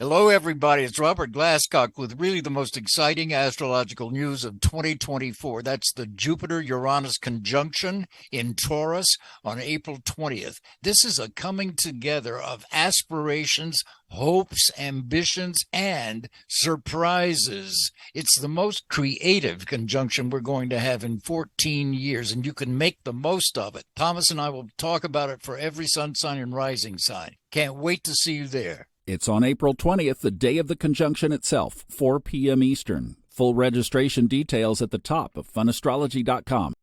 Hello, everybody. It's Robert Glasscock with really the most exciting astrological news of 2024. That's the Jupiter-Uranus conjunction in Taurus on April 20th. This is a coming together of aspirations, hopes, ambitions, and surprises. It's the most creative conjunction we're going to have in 14 years, and you can make the most of it. Thomas and I will talk about it for every sun sign and rising sign. Can't wait to see you there. It's on April 20th, the day of the conjunction itself, 4 p.m. Eastern. Full registration details at the top of funastrology.com.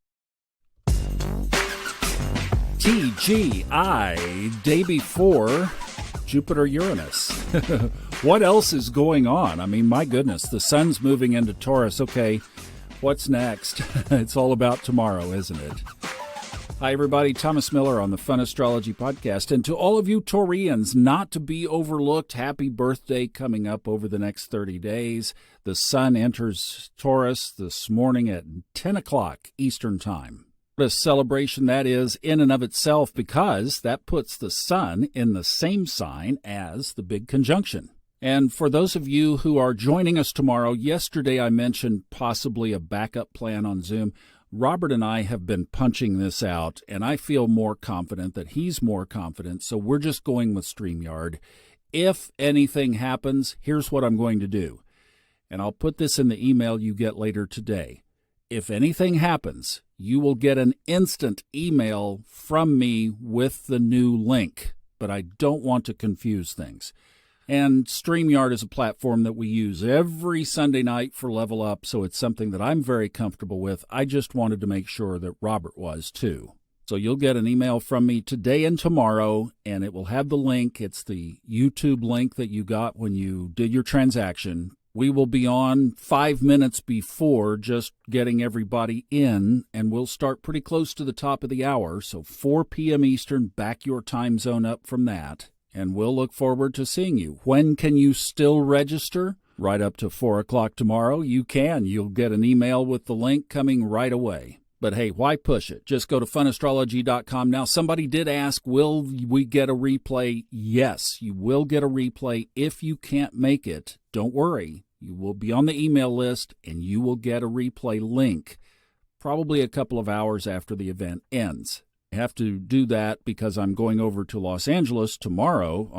TGI, day before Jupiter-Uranus. What else is going on? I mean, my goodness, the sun's moving into Taurus. Okay, what's next? It's all about tomorrow, isn't it? Hi, everybody. Thomas Miller on the Fun Astrology Podcast. And to all of you Taurians, not to be overlooked, happy birthday coming up over the next 30 days. The sun enters Taurus this morning at 10 o'clock Eastern Time. What a celebration that is in and of itself, because that puts the sun in the same sign as the big conjunction. And for those of you who are joining us tomorrow, yesterday I mentioned possibly a backup plan on Zoom. Robert and I have been punching this out, and I feel more confident that he's more confident, so we're just going with StreamYard. If anything happens, here's what I'm going to do, and I'll put this in the email you get later today. If anything happens, you will get an instant email from me with the new link, but I don't want to confuse things. And StreamYard is a platform that we use every Sunday night for Level Up, so it's something that I'm very comfortable with. I just wanted to make sure that Robert was too. So you'll get an email from me today and tomorrow, and it will have the link. It's the YouTube link that you got when you did your transaction. We will be on 5 minutes before, just getting everybody in, and we'll start pretty close to the top of the hour. So 4 p.m. Eastern, back your time zone up from that. And we'll look forward to seeing you. When can you still register? Right up to 4 o'clock tomorrow, you can. You'll get an email with the link coming right away. But hey, why push it? Just go to funastrology.com. Now, somebody did ask, will we get a replay? Yes, you will get a replay. If you can't make it, don't worry. You will be on the email list, and you will get a replay link probably a couple of hours after the event ends. I have to do that because I'm going over to Los Angeles tomorrow,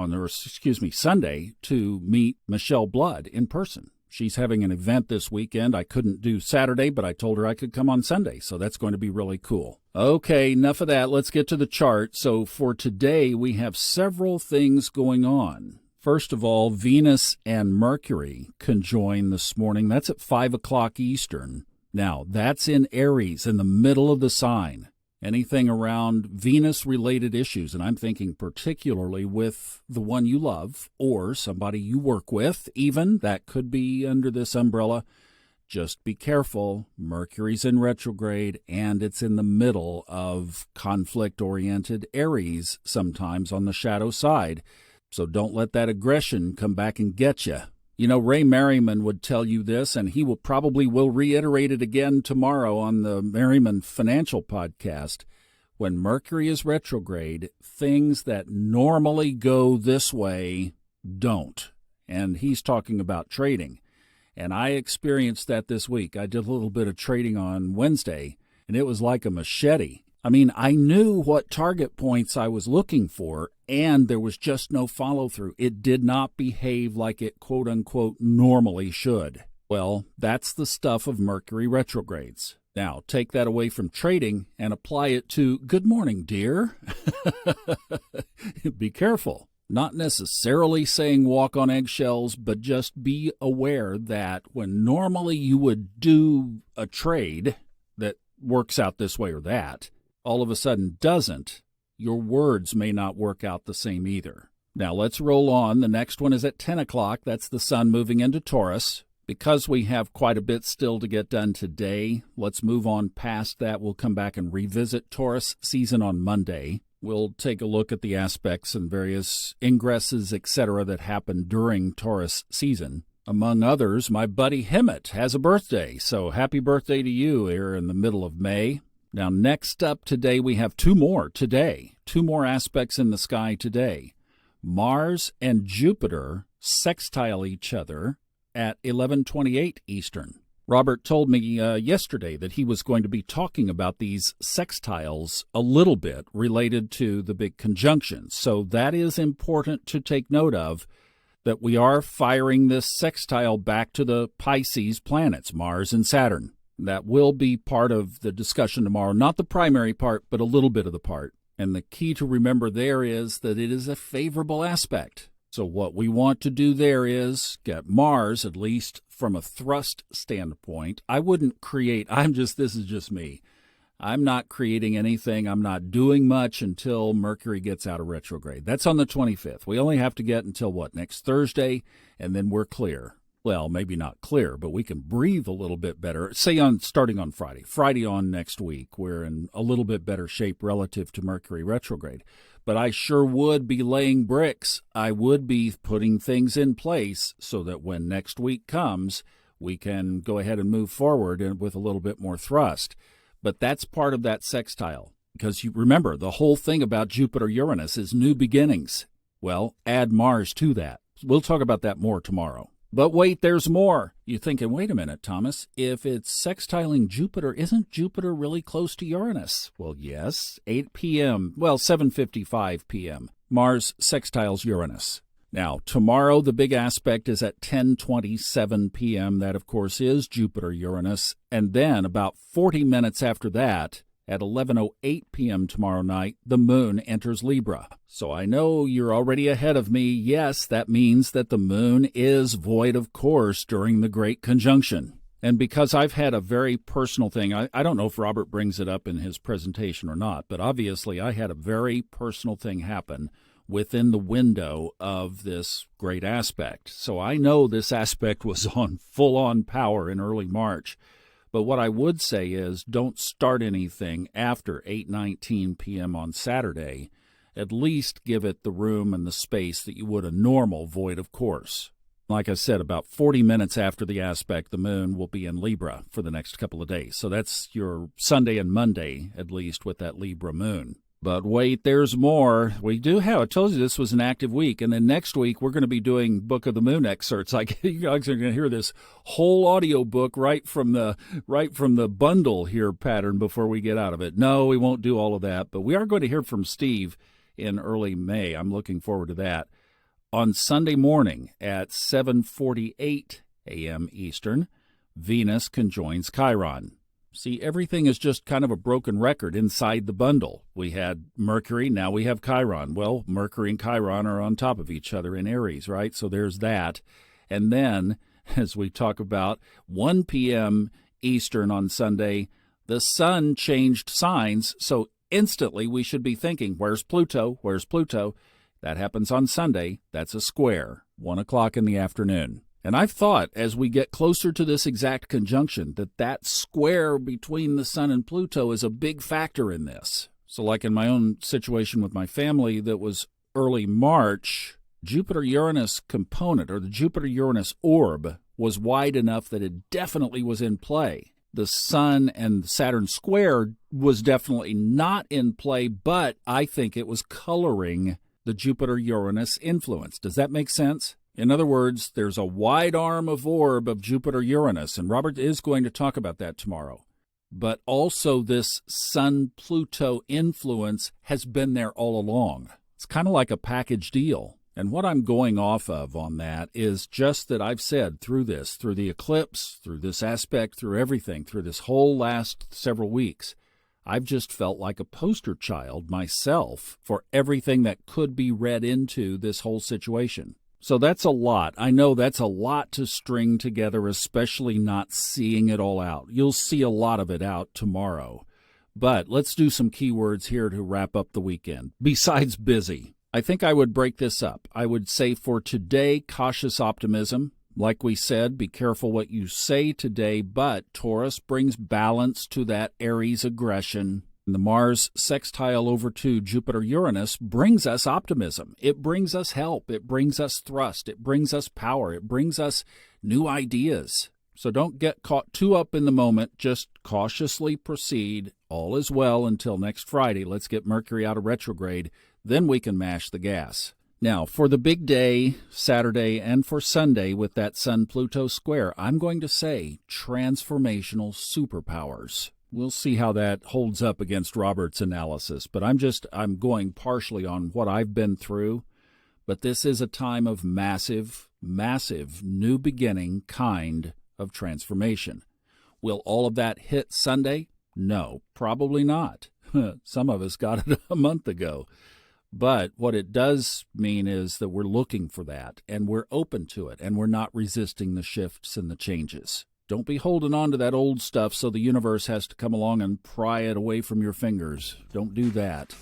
Sunday, to meet Michelle Blood in person. She's having an event this weekend. I couldn't do Saturday, but I told her I could come on Sunday, so that's going to be really cool. Okay, enough of that. Let's get to the chart. So for today, we have several things going on. First of all, Venus and Mercury conjoin this morning. That's at 5 o'clock Eastern. Now, that's in Aries, in the middle of the sign. Anything around Venus-related issues, and I'm thinking particularly with the one you love or somebody you work with, even, that could be under this umbrella. Just be careful. Mercury's in retrograde, and it's in the middle of conflict-oriented Aries, sometimes on the shadow side. So don't let that aggression come back and get you. You know, Ray Merriman would tell you this, and he will probably reiterate it again tomorrow on the Merriman Financial Podcast. When Mercury is retrograde, things that normally go this way don't. And he's talking about trading. And I experienced that this week. I did a little bit of trading on Wednesday, and it was like a machete. I mean, I knew what target points I was looking for, and there was just no follow-through. It did not behave like it, quote-unquote, normally should. Well, that's the stuff of Mercury retrogrades. Now, take that away from trading and apply it to, good morning, dear. Be careful. Not necessarily saying walk on eggshells, but just be aware that when normally you would do a trade that works out this way or that, all of a sudden doesn't, your words may not work out the same either. Now let's roll on. The next one is at 10 o'clock. That's the sun moving into Taurus. Because we have quite a bit still to get done today, let's move on past that. We'll come back and revisit Taurus season on Monday. We'll take a look at the aspects and various ingresses, etc., that happen during Taurus season. Among others, my buddy Hemet has a birthday, so happy birthday to you here in the middle of May. Now, next up today, we have two more aspects in the sky today. Mars and Jupiter sextile each other at 11:28 Eastern. Robert told me yesterday that he was going to be talking about these sextiles a little bit related to the big conjunctions. So that is important to take note of, that we are firing this sextile back to the Pisces planets, Mars and Saturn. That will be part of the discussion tomorrow. Not the primary part, but a little bit of the part. And the key to remember there is that it is a favorable aspect. So what we want to do there is get Mars, at least from a thrust standpoint. I wouldn't create, this is just me. I'm not creating anything. I'm not doing much until Mercury gets out of retrograde. That's on the 25th. We only have to get until next Thursday, and then we're clear. Well, maybe not clear, but we can breathe a little bit better. Say starting on Friday. Friday on next week, we're in a little bit better shape relative to Mercury retrograde. But I sure would be laying bricks. I would be putting things in place so that when next week comes, we can go ahead and move forward with a little bit more thrust. But that's part of that sextile. Because you remember, the whole thing about Jupiter-Uranus is new beginnings. Well, add Mars to that. We'll talk about that more tomorrow. But wait, there's more. You're thinking, wait a minute, Thomas. If it's sextiling Jupiter, isn't Jupiter really close to Uranus? Well, yes, 8 p.m., 7:55 p.m. Mars sextiles Uranus. Now, tomorrow the big aspect is at 10:27 p.m. That, of course, is Jupiter-Uranus. And then about 40 minutes after that, at 11:08 p.m. tomorrow night, the moon enters Libra. So I know you're already ahead of me. Yes, that means that the moon is void of course during the Great Conjunction. And because I've had a very personal thing, I don't know if Robert brings it up in his presentation or not, but obviously I had a very personal thing happen within the window of this great aspect. So I know this aspect was on full-on power in early March. But what I would say is don't start anything after 8:19 p.m. on Saturday. At least give it the room and the space that you would a normal void of course. Like I said, about 40 minutes after the aspect, the moon will be in Libra for the next couple of days. So that's your Sunday and Monday, at least, with that Libra moon. But wait, there's more. We do have, I told you this was an active week. And then next week, we're going to be doing Book of the Moon excerpts. You guys are going to hear this whole audio book right from the bundle here pattern before we get out of it. No, we won't do all of that. But we are going to hear from Steve in early May. I'm looking forward to that. On Sunday morning at 7:48 a.m. Eastern, Venus conjoins Chiron. See, everything is just kind of a broken record inside the bundle. We had Mercury, now we have Chiron. Well, Mercury and Chiron are on top of each other in Aries, right? So there's that. And then, as we talk about, 1 p.m. Eastern on Sunday, the sun changed signs, so instantly we should be thinking, where's Pluto? Where's Pluto? That happens on Sunday. That's a square, 1 o'clock in the afternoon. And I've thought, as we get closer to this exact conjunction, that square between the sun and Pluto is a big factor in this. So like in my own situation with my family that was early March, Jupiter-Uranus component, or the Jupiter-Uranus orb, was wide enough that it definitely was in play. The Sun and Saturn square was definitely not in play, but I think it was coloring the Jupiter-Uranus influence. Does that make sense? In other words, there's a wide arm of orb of Jupiter-Uranus, and Robert is going to talk about that tomorrow. But also this Sun-Pluto influence has been there all along. It's kind of like a package deal. And what I'm going off of on that is just that I've said through the eclipse, through this aspect, through everything, through this whole last several weeks, I've just felt like a poster child myself for everything that could be read into this whole situation. So that's a lot. I know that's a lot to string together, especially not seeing it all out. You'll see a lot of it out tomorrow. But let's do some keywords here to wrap up the weekend. Besides busy, I think I would break this up. I would say for today, cautious optimism. Like we said, be careful what you say today, but Taurus brings balance to that Aries aggression. And the Mars sextile over to Jupiter-Uranus brings us optimism. It brings us help. It brings us thrust. It brings us power. It brings us new ideas. So don't get caught too up in the moment. Just cautiously proceed. All is well until next Friday. Let's get Mercury out of retrograde. Then we can mash the gas. Now, for the big day, Saturday, and for Sunday with that Sun-Pluto square, I'm going to say transformational superpowers. We'll see how that holds up against Robert's analysis, but I'm going partially on what I've been through. But this is a time of massive, massive new beginning kind of transformation. Will all of that hit Sunday? No, probably not. Some of us got it a month ago. But what it does mean is that we're looking for that, and we're open to it, and we're not resisting the shifts and the changes. Don't be holding on to that old stuff so the universe has to come along and pry it away from your fingers. Don't do that.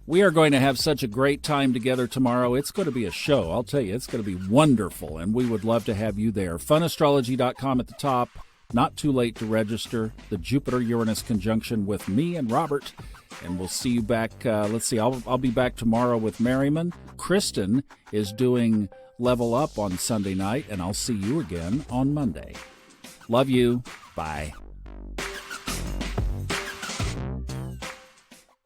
We are going to have such a great time together tomorrow. It's going to be a show. I'll tell you, it's going to be wonderful, and we would love to have you there. Funastrology.com at the top. Not too late to register. The Jupiter-Uranus conjunction with me and Robert. And we'll see you back. Let's see, I'll be back tomorrow with Merriman. Kristen is doing Level Up on Sunday night, and I'll see you again on Monday. Love you. Bye.